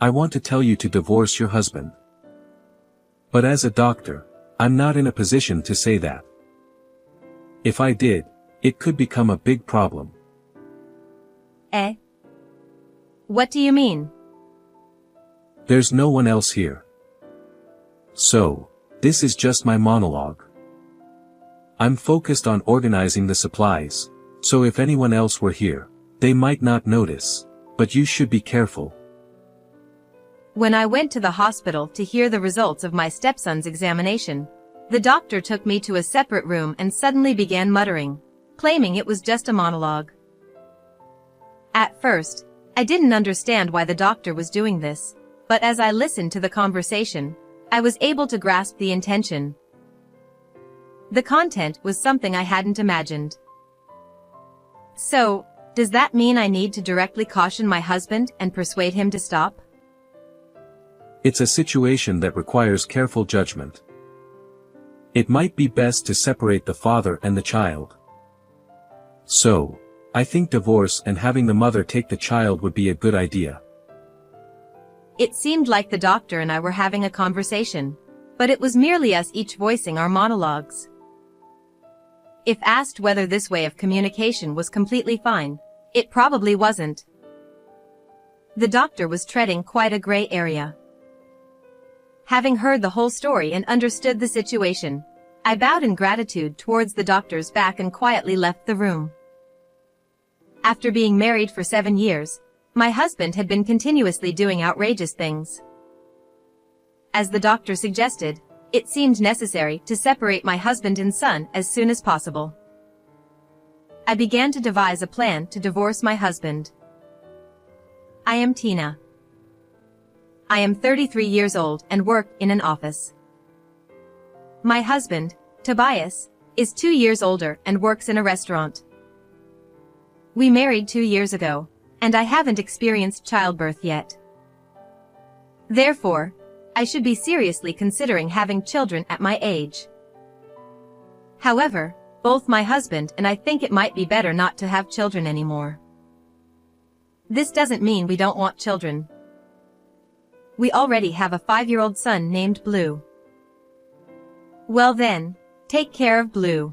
I want to tell you to divorce your husband. But as a doctor, I'm not in a position to say that. If I did, it could become a big problem. Eh? What do you mean? There's no one else here. So, this is just my monologue. I'm focused on organizing the supplies, so if anyone else were here, they might not notice, but you should be careful. When I went to the hospital to hear the results of my stepson's examination, the doctor took me to a separate room and suddenly began muttering, claiming it was just a monologue. At first, I didn't understand why the doctor was doing this, but as I listened to the conversation, I was able to grasp the intention. The content was something I hadn't imagined. So, does that mean I need to directly caution my husband and persuade him to stop? It's a situation that requires careful judgment. It might be best to separate the father and the child. So, I think divorce and having the mother take the child would be a good idea. It seemed like the doctor and I were having a conversation, but it was merely us each voicing our monologues. If asked whether this way of communication was completely fine, it probably wasn't. The doctor was treading quite a gray area. Having heard the whole story and understood the situation, I bowed in gratitude towards the doctor's back and quietly left the room. After being married for 7 years, my husband had been continuously doing outrageous things. As the doctor suggested, it seemed necessary to separate my husband and son as soon as possible. I began to devise a plan to divorce my husband. I am Tina. I am 33 years old and work in an office. My husband, Tobias, is 2 years older and works in a restaurant. We married 2 years ago, and I haven't experienced childbirth yet. Therefore, I should be seriously considering having children at my age. However, both my husband and I think it might be better not to have children anymore. This doesn't mean we don't want children. We already have a 5-year-old son named Blue. Well then, take care of Blue.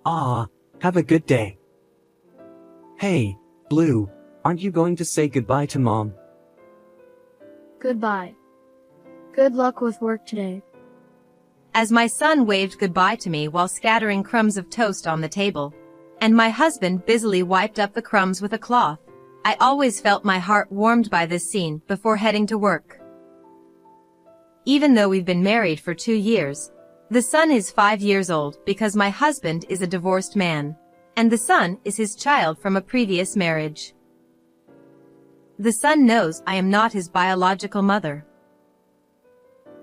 Have a good day. Hey, Blue, aren't you going to say goodbye to Mom? Goodbye. Good luck with work today. As my son waved goodbye to me while scattering crumbs of toast on the table, and my husband busily wiped up the crumbs with a cloth, I always felt my heart warmed by this scene before heading to work. Even though we've been married for 2 years, the son is 5 years old because my husband is a divorced man, and the son is his child from a previous marriage. The son knows I am not his biological mother.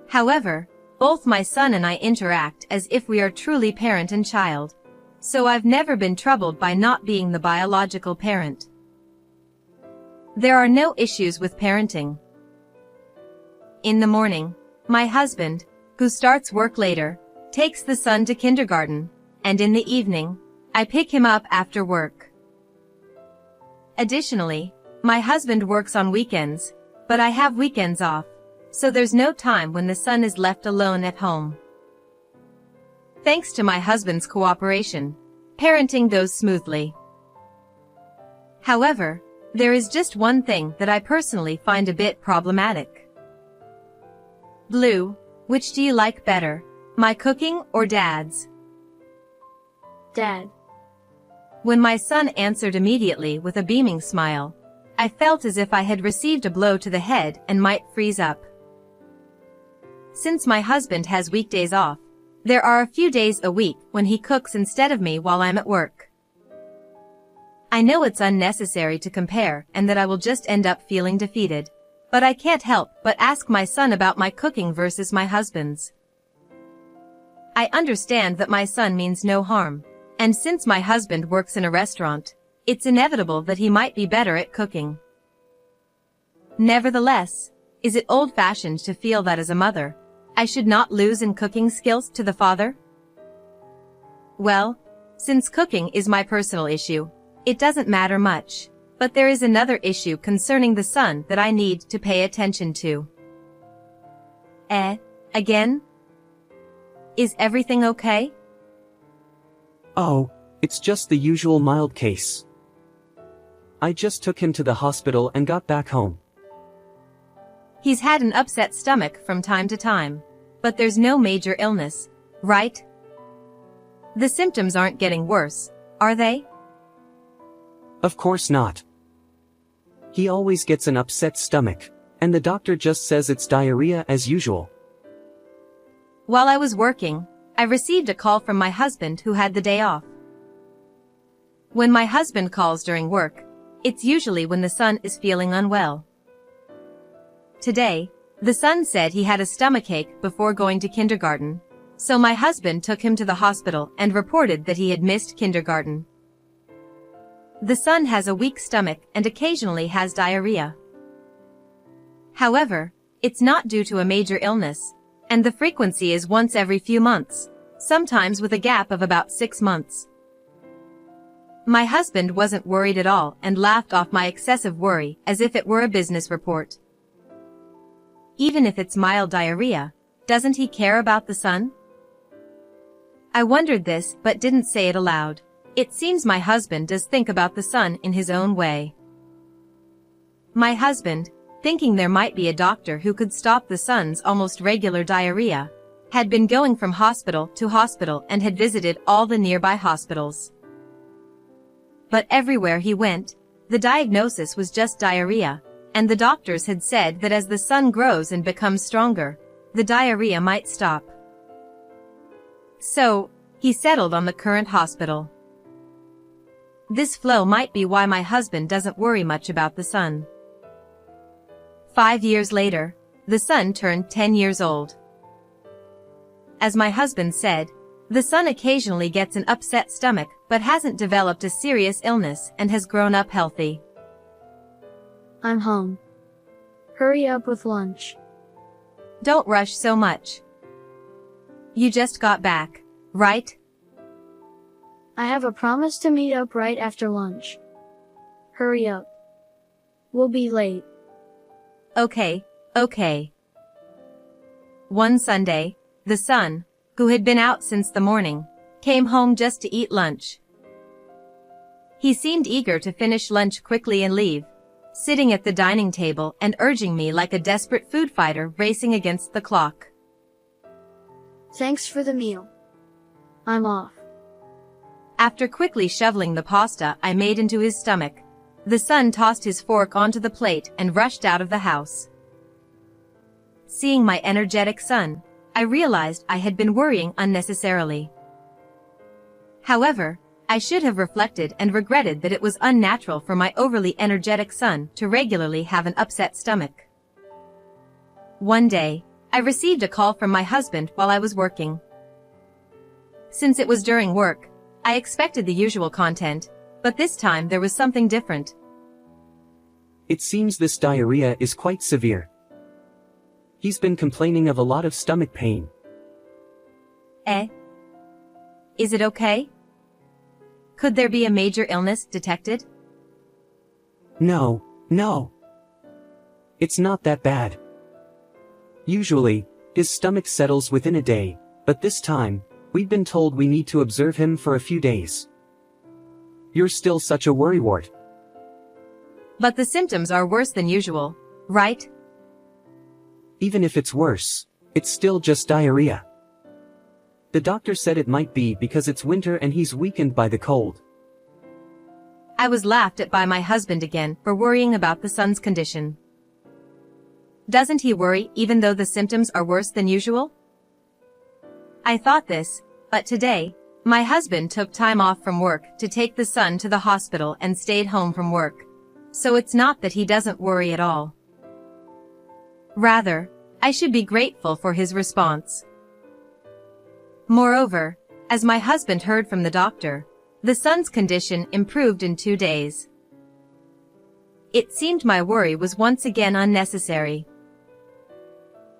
However, both my son and I interact as if we are truly parent and child, so I've never been troubled by not being the biological parent. There are no issues with parenting. In the morning, my husband, who starts work later, takes the son to kindergarten, and in the evening, I pick him up after work. Additionally, my husband works on weekends, but I have weekends off, so there's no time when the son is left alone at home. Thanks to my husband's cooperation, parenting goes smoothly. However, there is just one thing that I personally find a bit problematic. Blue, which do you like better, my cooking or Dad's? Dad. When my son answered immediately with a beaming smile, I felt as if I had received a blow to the head and might freeze up. Since my husband has weekdays off, there are a few days a week when he cooks instead of me while I'm at work. I know it's unnecessary to compare and that I will just end up feeling defeated, but I can't help but ask my son about my cooking versus my husband's. I understand that my son means no harm, and since my husband works in a restaurant, it's inevitable that he might be better at cooking. Nevertheless, is it old-fashioned to feel that as a mother, I should not lose in cooking skills to the father? Well, since cooking is my personal issue, it doesn't matter much, But there is another issue concerning the son that I need to pay attention to. Again? Is everything okay? Oh, it's just the usual mild case. I just took him to the hospital and got back home. He's had an upset stomach from time to time, but there's no major illness, right? The symptoms aren't getting worse, are they? Of course not. He always gets an upset stomach, and the doctor just says it's diarrhea as usual. While I was working, I received a call from my husband who had the day off. When my husband calls during work, it's usually when the son is feeling unwell. Today, the son said he had a stomachache before going to kindergarten, so my husband took him to the hospital and reported that he had missed kindergarten. The son has a weak stomach and occasionally has diarrhea. However, it's not due to a major illness, and the frequency is once every few months, sometimes with a gap of about 6 months. My husband wasn't worried at all and laughed off my excessive worry as if it were a business report. Even if it's mild diarrhea, doesn't he care about the son? I wondered this but didn't say it aloud. It seems my husband does think about the son in his own way. My husband, thinking there might be a doctor who could stop the son's almost regular diarrhea, had been going from hospital to hospital and had visited all the nearby hospitals. But everywhere he went, the diagnosis was just diarrhea, and the doctors had said that as the son grows and becomes stronger, the diarrhea might stop. So, he settled on the current hospital. This flow might be why my husband doesn't worry much about the son. 5 years later, the son turned 10 years old. As my husband said, the son occasionally gets an upset stomach but hasn't developed a serious illness and has grown up healthy. I'm home. Hurry up with lunch. Don't rush so much. You just got back, right? I have a promise to meet up right after lunch. Hurry up. We'll be late. Okay. One Sunday, the son, who had been out since the morning, came home just to eat lunch. He seemed eager to finish lunch quickly and leave, sitting at the dining table and urging me like a desperate food fighter racing against the clock. Thanks for the meal. I'm off. After quickly shoveling the pasta I made into his stomach, the son tossed his fork onto the plate and rushed out of the house. Seeing my energetic son, I realized I had been worrying unnecessarily. However, I should have reflected and regretted that it was unnatural for my overly energetic son to regularly have an upset stomach. One day, I received a call from my husband while I was working. Since it was during work, I expected the usual content, but this time there was something different. It seems this diarrhea is quite severe. He's been complaining of a lot of stomach pain. Is it okay? Could there be a major illness detected? No. It's not that bad. Usually, his stomach settles within a day, but this time, we've been told we need to observe him for a few days. You're still such a worrywart. But the symptoms are worse than usual, right? Even if it's worse, it's still just diarrhea. The doctor said it might be because it's winter and he's weakened by the cold. I was laughed at by my husband again for worrying about the son's condition. Doesn't he worry even though the symptoms are worse than usual? I thought this, but today, my husband took time off from work to take the son to the hospital and stayed home from work. So it's not that he doesn't worry at all. Rather, I should be grateful for his response. Moreover, as my husband heard from the doctor, the son's condition improved in 2 days. It seemed my worry was once again unnecessary.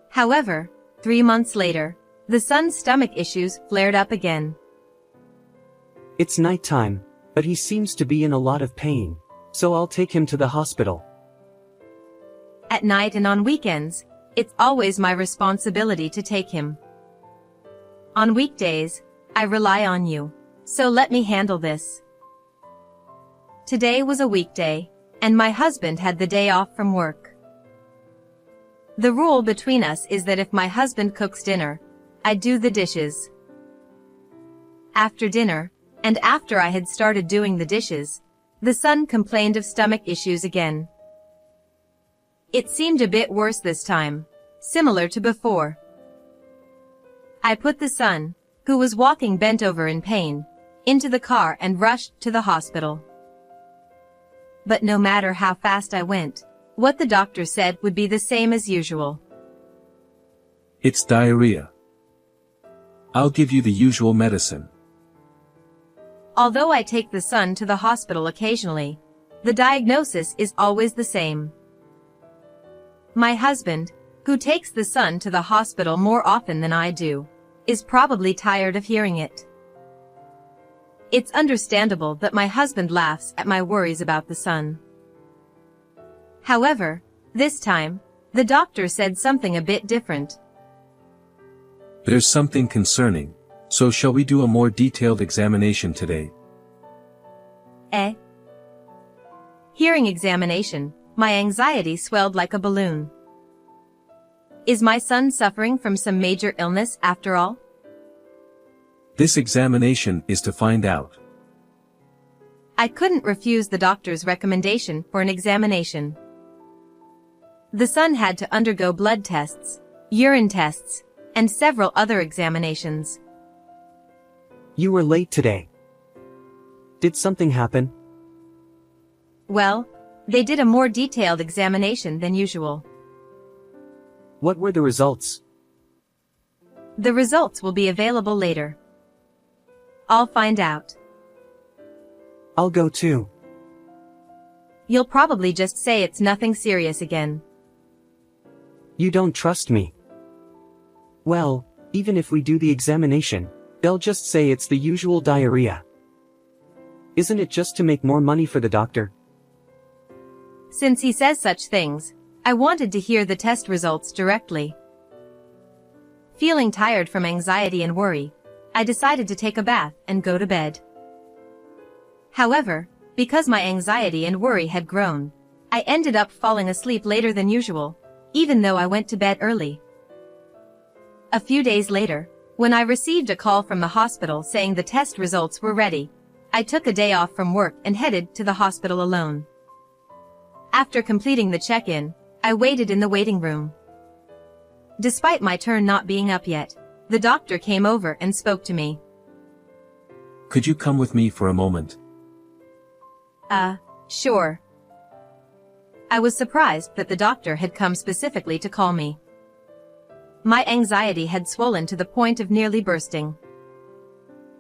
However, 3 months later, the son's stomach issues flared up again. It's nighttime, but he seems to be in a lot of pain, so I'll take him to the hospital. At night and on weekends, it's always my responsibility to take him. On weekdays, I rely on you, so let me handle this. Today was a weekday, and my husband had the day off from work. The rule between us is that if my husband cooks dinner, I do the dishes. After dinner, and after I had started doing the dishes, the son complained of stomach issues again. It seemed a bit worse this time, similar to before. I put the son, who was walking bent over in pain, into the car and rushed to the hospital. But no matter how fast I went, what the doctor said would be the same as usual. It's diarrhea. I'll give you the usual medicine. Although I take the son to the hospital occasionally, the diagnosis is always the same. My husband, who takes the son to the hospital more often than I do, is probably tired of hearing it. It's understandable that my husband laughs at my worries about the son. However, this time, the doctor said something a bit different. There's something concerning, so shall we do a more detailed examination today? Hearing examination, my anxiety swelled like a balloon. Is my son suffering from some major illness after all? This examination is to find out. I couldn't refuse the doctor's recommendation for an examination. The son had to undergo blood tests, urine tests, and several other examinations. You were late today. Did something happen? Well, they did a more detailed examination than usual. What were the results? The results will be available later. I'll find out. I'll go too. You'll probably just say it's nothing serious again. You don't trust me. Well, even if we do the examination, they'll just say it's the usual diarrhea. Isn't it just to make more money for the doctor? Since he says such things, I wanted to hear the test results directly. Feeling tired from anxiety and worry, I decided to take a bath and go to bed. However, because my anxiety and worry had grown, I ended up falling asleep later than usual, even though I went to bed early. A few days later, when I received a call from the hospital saying the test results were ready, I took a day off from work and headed to the hospital alone. After completing the check-in, I waited in the waiting room. Despite my turn not being up yet, the doctor came over and spoke to me. Could you come with me for a moment? Sure. I was surprised that the doctor had come specifically to call me. My anxiety had swollen to the point of nearly bursting.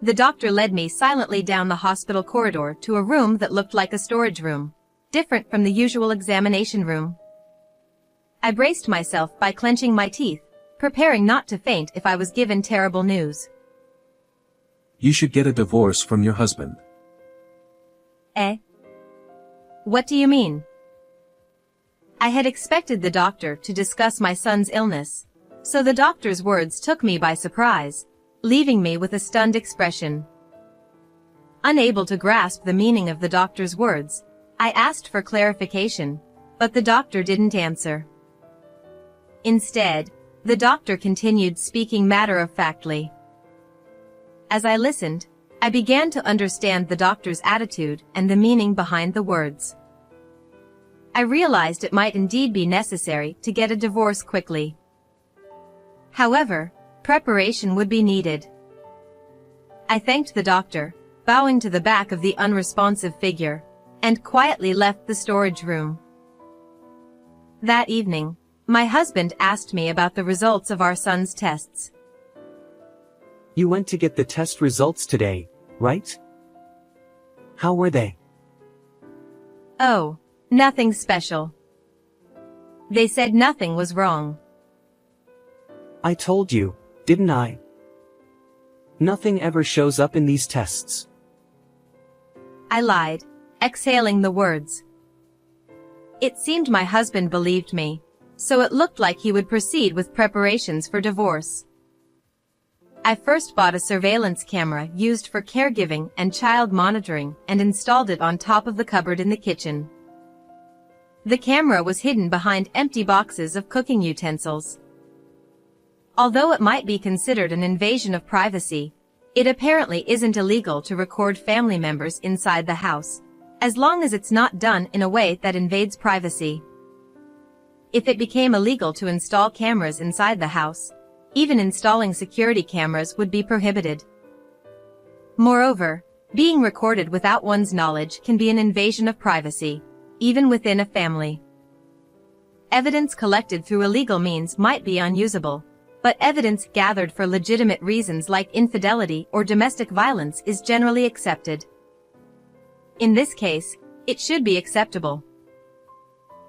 The doctor led me silently down the hospital corridor to a room that looked like a storage room, different from the usual examination room. I braced myself by clenching my teeth, preparing not to faint if I was given terrible news. You should get a divorce from your husband. What do you mean? I had expected the doctor to discuss my son's illness, so the doctor's words took me by surprise, leaving me with a stunned expression. Unable to grasp the meaning of the doctor's words, I asked for clarification, but the doctor didn't answer. Instead, the doctor continued speaking matter-of-factly. As I listened, I began to understand the doctor's attitude and the meaning behind the words. I realized it might indeed be necessary to get a divorce quickly. However, preparation would be needed. I thanked the doctor, bowing to the back of the unresponsive figure, and quietly left the storage room. That evening, my husband asked me about the results of our son's tests. You went to get the test results today, right? How were they? Oh, nothing special. They said nothing was wrong. I told you, didn't I? Nothing ever shows up in these tests. I lied, exhaling the words, It seemed my husband believed me, so it looked like he would proceed with preparations for divorce. I first bought a surveillance camera used for caregiving and child monitoring and installed it on top of the cupboard in the kitchen. The camera was hidden behind empty boxes of cooking utensils. Although it might be considered an invasion of privacy, it apparently isn't illegal to record family members inside the house, as long as it's not done in a way that invades privacy. If it became illegal to install cameras inside the house, even installing security cameras would be prohibited. Moreover, being recorded without one's knowledge can be an invasion of privacy, even within a family. Evidence collected through illegal means might be unusable, but evidence gathered for legitimate reasons like infidelity or domestic violence is generally accepted. In this case, it should be acceptable.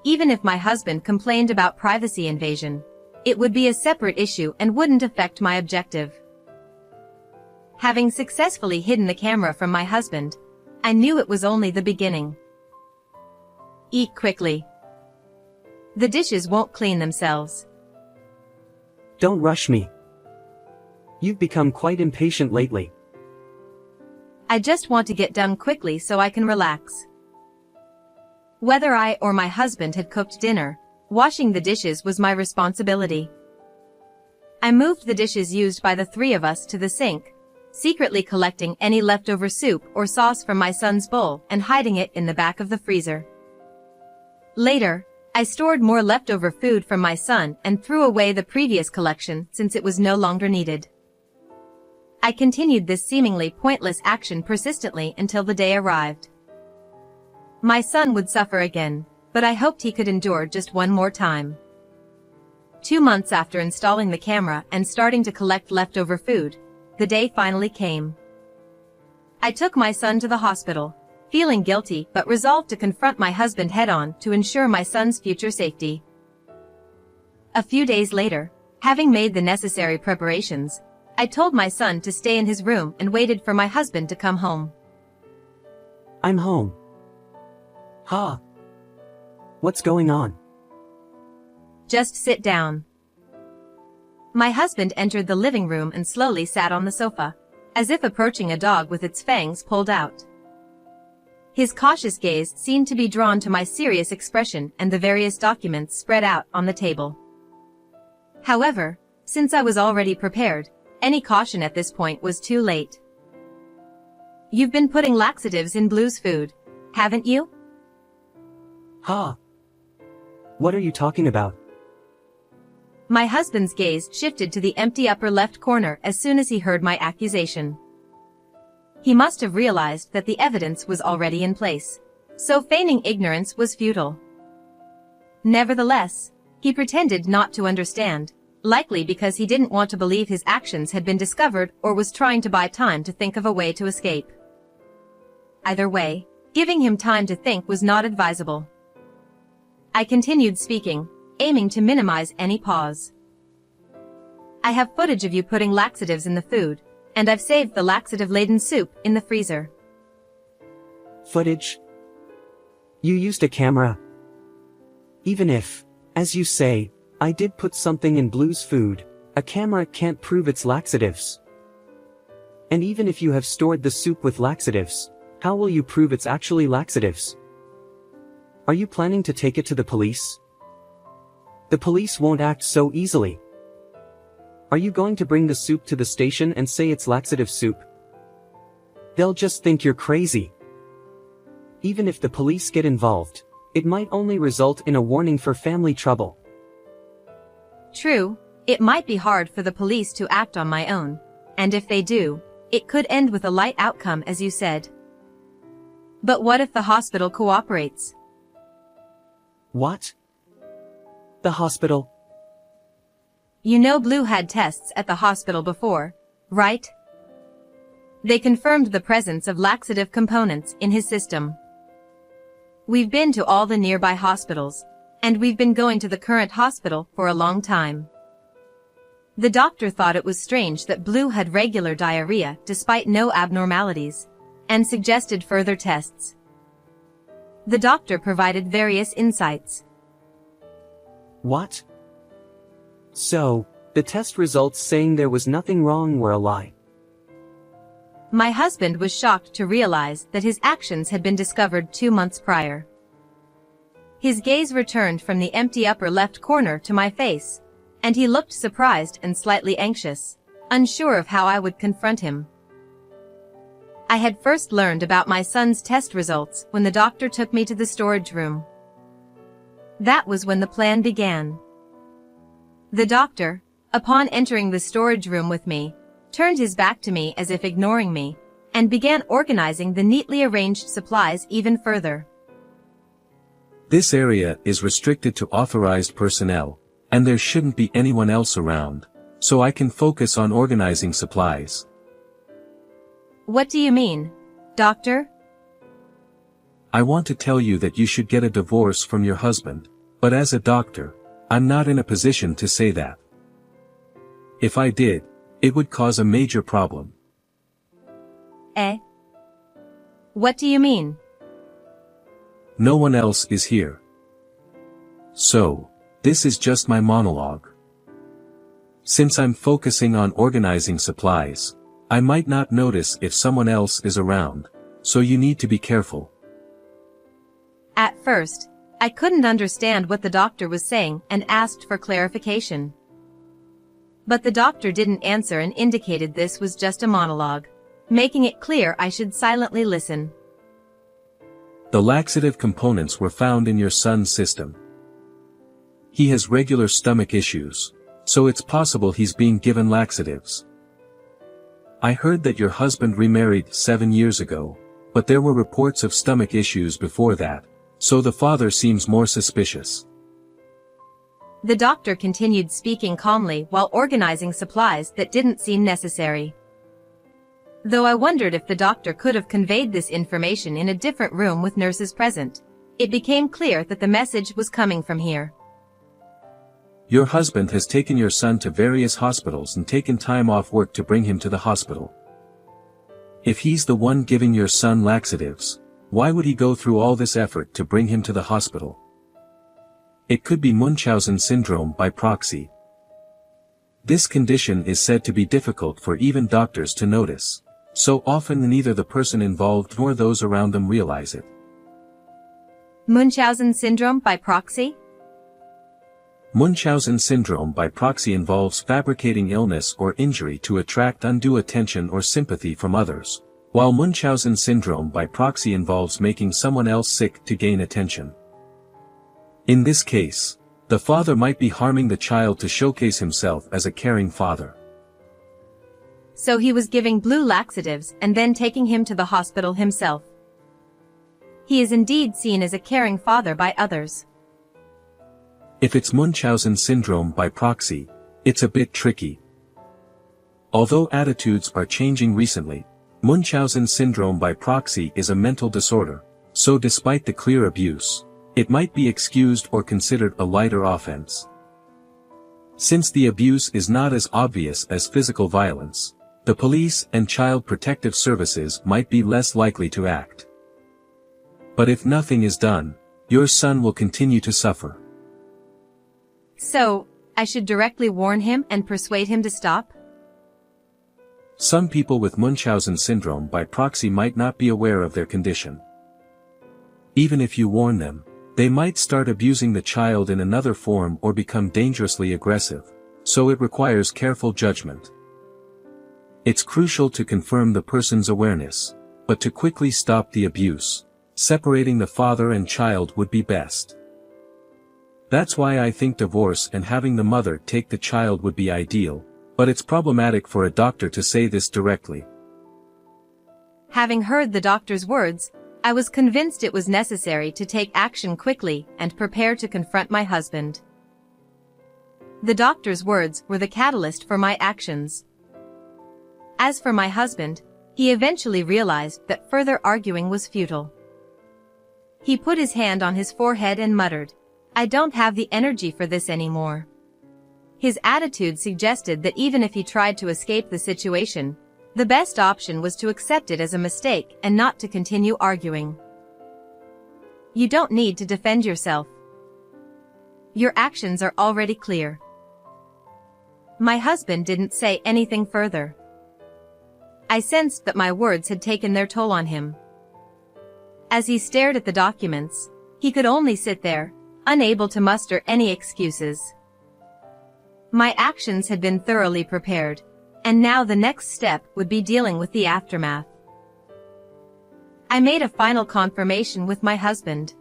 Even if my husband complained about privacy invasion, it would be a separate issue and wouldn't affect my objective. Having successfully hidden the camera from my husband, I knew it was only the beginning. Eat quickly. The dishes won't clean themselves. Don't rush me. You've become quite impatient lately. I just want to get done quickly so I can relax. Whether I or my husband had cooked dinner, washing the dishes was my responsibility. I moved the dishes used by the three of us to the sink, secretly collecting any leftover soup or sauce from my son's bowl and hiding it in the back of the freezer. Later, I stored more leftover food from my son and threw away the previous collection since it was no longer needed. I continued this seemingly pointless action persistently until the day arrived. My son would suffer again, but I hoped he could endure just one more time. 2 months after installing the camera and starting to collect leftover food, the day finally came. I took my son to the hospital, feeling guilty but resolved to confront my husband head-on to ensure my son's future safety. A few days later, having made the necessary preparations, I told my son to stay in his room and waited for my husband to come home. I'm home. Ha! What's going on? Just sit down. My husband entered the living room and slowly sat on the sofa, as if approaching a dog with its fangs pulled out. His cautious gaze seemed to be drawn to my serious expression and the various documents spread out on the table. However, since I was already prepared, any caution at this point was too late. You've been putting laxatives in Blue's food, haven't you? Ha! What are you talking about? My husband's gaze shifted to the empty upper left corner as soon as he heard my accusation. He must have realized that the evidence was already in place, so feigning ignorance was futile. Nevertheless, he pretended not to understand, likely because he didn't want to believe his actions had been discovered or was trying to buy time to think of a way to escape. Either way, giving him time to think was not advisable. I continued speaking, aiming to minimize any pause. I have footage of you putting laxatives in the food, and I've saved the laxative-laden soup in the freezer. Footage? You used a camera. Even if, as you say, I did put something in Blue's food, a camera can't prove it's laxatives. And even if you have stored the soup with laxatives, how will you prove it's actually laxatives? Are you planning to take it to the police? The police won't act so easily. Are you going to bring the soup to the station and say it's laxative soup? They'll just think you're crazy. Even if the police get involved, it might only result in a warning for family trouble. True, it might be hard for the police to act on my own, and if they do, it could end with a light outcome as you said. But what if the hospital cooperates? What? The hospital? You know Blue had tests at the hospital before, right? They confirmed the presence of laxative components in his system. We've been to all the nearby hospitals, and we've been going to the current hospital for a long time. The doctor thought it was strange that Blue had regular diarrhea despite no abnormalities, and suggested further tests. The doctor provided various insights. What? So, the test results saying there was nothing wrong were a lie. My husband was shocked to realize that his actions had been discovered 2 months prior. His gaze returned from the empty upper left corner to my face, and he looked surprised and slightly anxious, unsure of how I would confront him. I had first learned about my son's test results when the doctor took me to the storage room. That was when the plan began. The doctor, upon entering the storage room with me, turned his back to me as if ignoring me, and began organizing the neatly arranged supplies even further. This area is restricted to authorized personnel, and there shouldn't be anyone else around, so I can focus on organizing supplies. What do you mean, doctor? I want to tell you that you should get a divorce from your husband, but as a doctor, I'm not in a position to say that. If I did, it would cause a major problem. Eh? What do you mean? No one else is here. So, this is just my monologue. Since I'm focusing on organizing supplies, I might not notice if someone else is around, so you need to be careful. At first, I couldn't understand what the doctor was saying and asked for clarification. But the doctor didn't answer and indicated this was just a monologue, making it clear I should silently listen. The laxative components were found in your son's system. He has regular stomach issues, so it's possible he's being given laxatives. I heard that your husband remarried 7 years ago, but there were reports of stomach issues before that, so the father seems more suspicious. The doctor continued speaking calmly while organizing supplies that didn't seem necessary. Though I wondered if the doctor could have conveyed this information in a different room with nurses present, it became clear that the message was coming from here. Your husband has taken your son to various hospitals and taken time off work to bring him to the hospital. If he's the one giving your son laxatives, why would he go through all this effort to bring him to the hospital? It could be Munchausen syndrome by proxy. This condition is said to be difficult for even doctors to notice, so often neither the person involved nor those around them realize it. Munchausen syndrome by proxy? Munchausen syndrome by proxy involves fabricating illness or injury to attract undue attention or sympathy from others, while Munchausen syndrome by proxy involves making someone else sick to gain attention. In this case, the father might be harming the child to showcase himself as a caring father. So he was giving blue laxatives and then taking him to the hospital himself. He is indeed seen as a caring father by others. If it's Munchausen syndrome by proxy, it's a bit tricky. Although attitudes are changing recently, Munchausen syndrome by proxy is a mental disorder, so despite the clear abuse, it might be excused or considered a lighter offense. Since the abuse is not as obvious as physical violence, the police and child protective services might be less likely to act. But if nothing is done, your son will continue to suffer. So, I should directly warn him and persuade him to stop? Some people with Munchausen syndrome by proxy might not be aware of their condition. Even if you warn them, they might start abusing the child in another form or become dangerously aggressive, so it requires careful judgment. It's crucial to confirm the person's awareness, but to quickly stop the abuse, separating the father and child would be best. That's why I think divorce and having the mother take the child would be ideal, but it's problematic for a doctor to say this directly. Having heard the doctor's words, I was convinced it was necessary to take action quickly and prepare to confront my husband. The doctor's words were the catalyst for my actions. As for my husband, he eventually realized that further arguing was futile. He put his hand on his forehead and muttered, "I don't have the energy for this anymore." His attitude suggested that even if he tried to escape the situation, the best option was to accept it as a mistake and not to continue arguing. You don't need to defend yourself. Your actions are already clear. My husband didn't say anything further. I sensed that my words had taken their toll on him. As he stared at the documents, he could only sit there, unable to muster any excuses. My actions had been thoroughly prepared, and now the next step would be dealing with the aftermath. I made a final confirmation with my husband.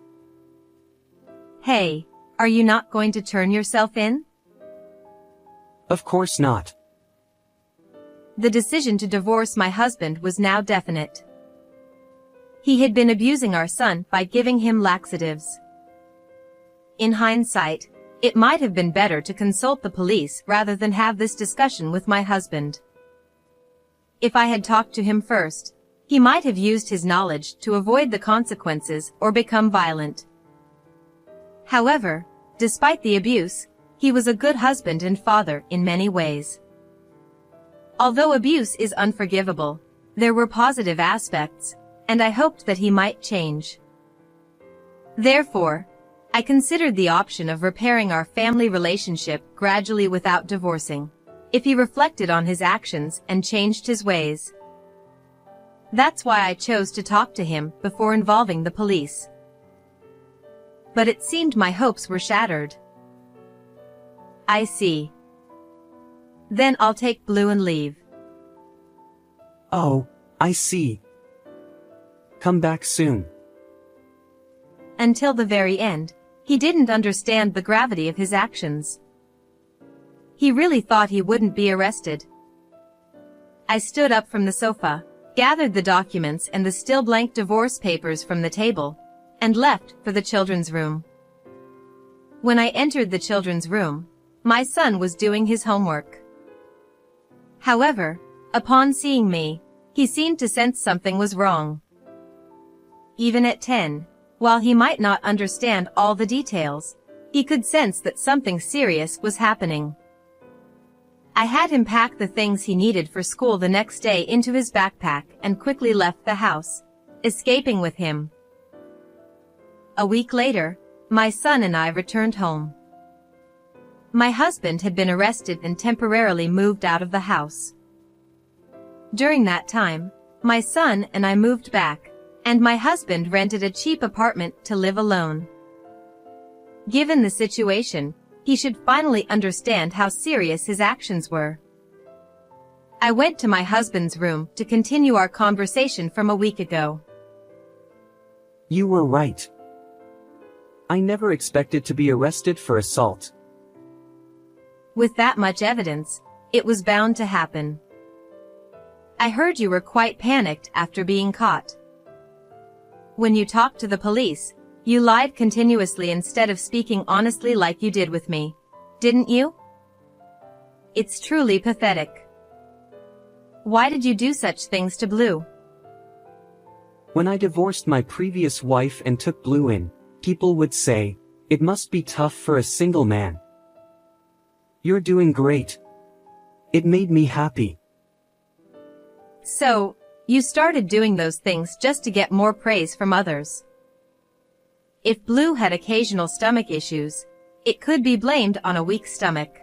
Hey, are you not going to turn yourself in? Of course not. The decision to divorce my husband was now definite. He had been abusing our son by giving him laxatives. In hindsight, it might have been better to consult the police rather than have this discussion with my husband. If I had talked to him first, he might have used his knowledge to avoid the consequences or become violent. However, despite the abuse, he was a good husband and father in many ways. Although abuse is unforgivable, there were positive aspects, and I hoped that he might change. Therefore, I considered the option of repairing our family relationship gradually without divorcing, if he reflected on his actions and changed his ways. That's why I chose to talk to him before involving the police. But it seemed my hopes were shattered. I see. Then I'll take Blue and leave. Oh, I see. Come back soon. Until the very end, he didn't understand the gravity of his actions. He really thought he wouldn't be arrested. I stood up from the sofa, gathered the documents and the still blank divorce papers from the table, and left for the children's room. When I entered the children's room, my son was doing his homework. However, upon seeing me, he seemed to sense something was wrong. Even at 10, while he might not understand all the details, he could sense that something serious was happening. I had him pack the things he needed for school the next day into his backpack and quickly left the house, escaping with him. A week later, my son and I returned home. My husband had been arrested and temporarily moved out of the house. During that time, my son and I moved back, and my husband rented a cheap apartment to live alone. Given the situation, he should finally understand how serious his actions were. I went to my husband's room to continue our conversation from a week ago. You were right. I never expected to be arrested for assault. With that much evidence, it was bound to happen. I heard you were quite panicked after being caught. When you talked to the police, you lied continuously instead of speaking honestly like you did with me, didn't you? It's truly pathetic. Why did you do such things to Blue? When I divorced my previous wife and took Blue in, people would say, "It must be tough for a single man." You're doing great. It made me happy. So, you started doing those things just to get more praise from others. If Blue had occasional stomach issues, it could be blamed on a weak stomach.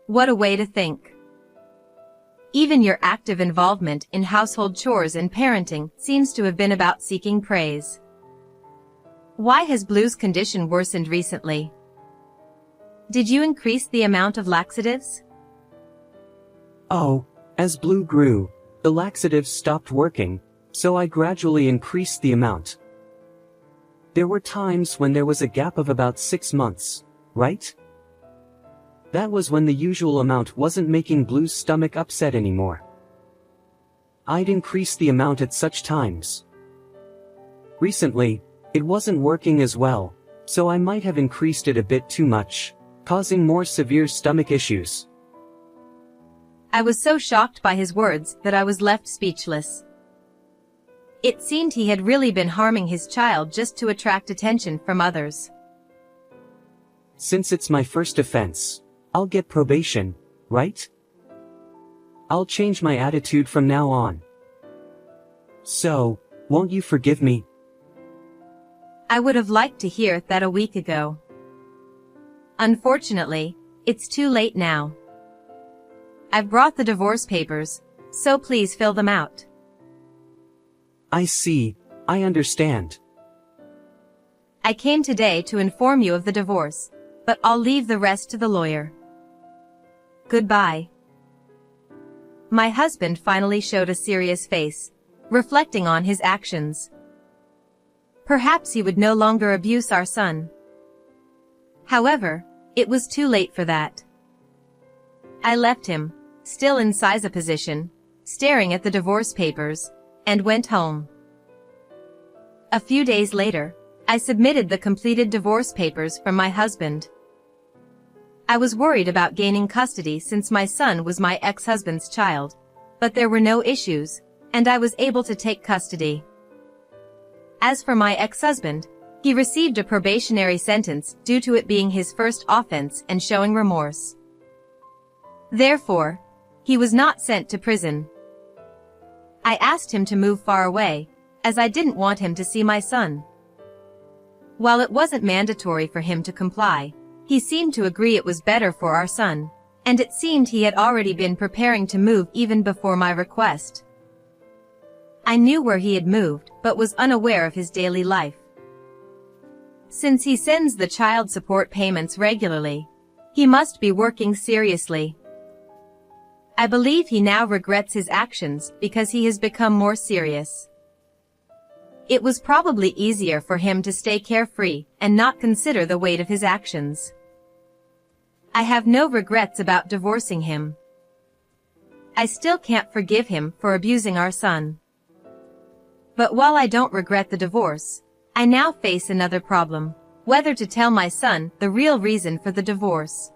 What a way to think. Even your active involvement in household chores and parenting seems to have been about seeking praise. Why has Blue's condition worsened recently? Did you increase the amount of laxatives? Oh, as Blue grew, the laxatives stopped working, so I gradually increased the amount. There were times when there was a gap of about 6 months, right? That was when the usual amount wasn't making Blue's stomach upset anymore. I'd increase the amount at such times. Recently, it wasn't working as well, so I might have increased it a bit too much, causing more severe stomach issues. I was so shocked by his words that I was left speechless. It seemed he had really been harming his child just to attract attention from others. Since it's my first offense, I'll get probation, right? I'll change my attitude from now on. So, won't you forgive me? I would have liked to hear that a week ago. Unfortunately, it's too late now. I've brought the divorce papers, so please fill them out. I see, I understand. I came today to inform you of the divorce, but I'll leave the rest to the lawyer. Goodbye. My husband finally showed a serious face, reflecting on his actions. Perhaps he would no longer abuse our son. However, it was too late for that. I left him, still in Siza position, staring at the divorce papers, and went home. A few days later, I submitted the completed divorce papers from my husband. I was worried about gaining custody since my son was my ex-husband's child, but there were no issues, and I was able to take custody. As for my ex-husband, he received a probationary sentence due to it being his first offense and showing remorse. Therefore, he was not sent to prison. I asked him to move far away, as I didn't want him to see my son. While it wasn't mandatory for him to comply, he seemed to agree it was better for our son, and it seemed he had already been preparing to move even before my request. I knew where he had moved, but was unaware of his daily life. Since he sends the child support payments regularly, he must be working seriously. I believe he now regrets his actions because he has become more serious. It was probably easier for him to stay carefree and not consider the weight of his actions. I have no regrets about divorcing him. I still can't forgive him for abusing our son. But while I don't regret the divorce, I now face another problem, whether to tell my son the real reason for the divorce.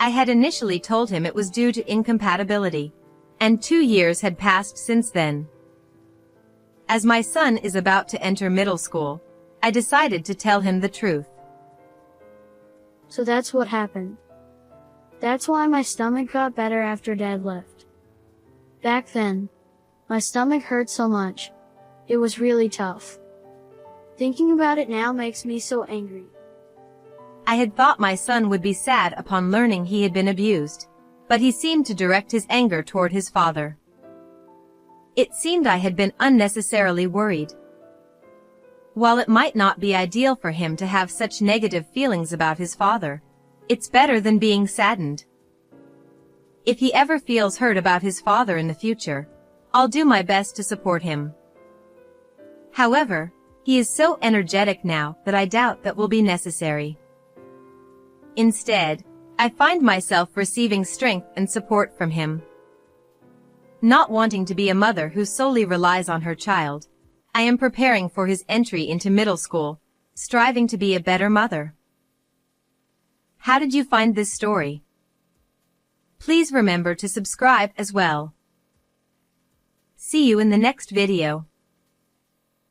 I had initially told him it was due to incompatibility, and 2 years had passed since then. As my son is about to enter middle school, I decided to tell him the truth. So that's what happened. That's why my stomach got better after Dad left. Back then, my stomach hurt so much. It was really tough. Thinking about it now makes me so angry. I had thought my son would be sad upon learning he had been abused, but he seemed to direct his anger toward his father. It seemed I had been unnecessarily worried. While it might not be ideal for him to have such negative feelings about his father, it's better than being saddened. If he ever feels hurt about his father in the future, I'll do my best to support him. However, he is so energetic now that I doubt that will be necessary. Instead, I find myself receiving strength and support from him. Not wanting to be a mother who solely relies on her child, I am preparing for his entry into middle school, striving to be a better mother. How did you find this story? Please remember to subscribe as well. See you in the next video.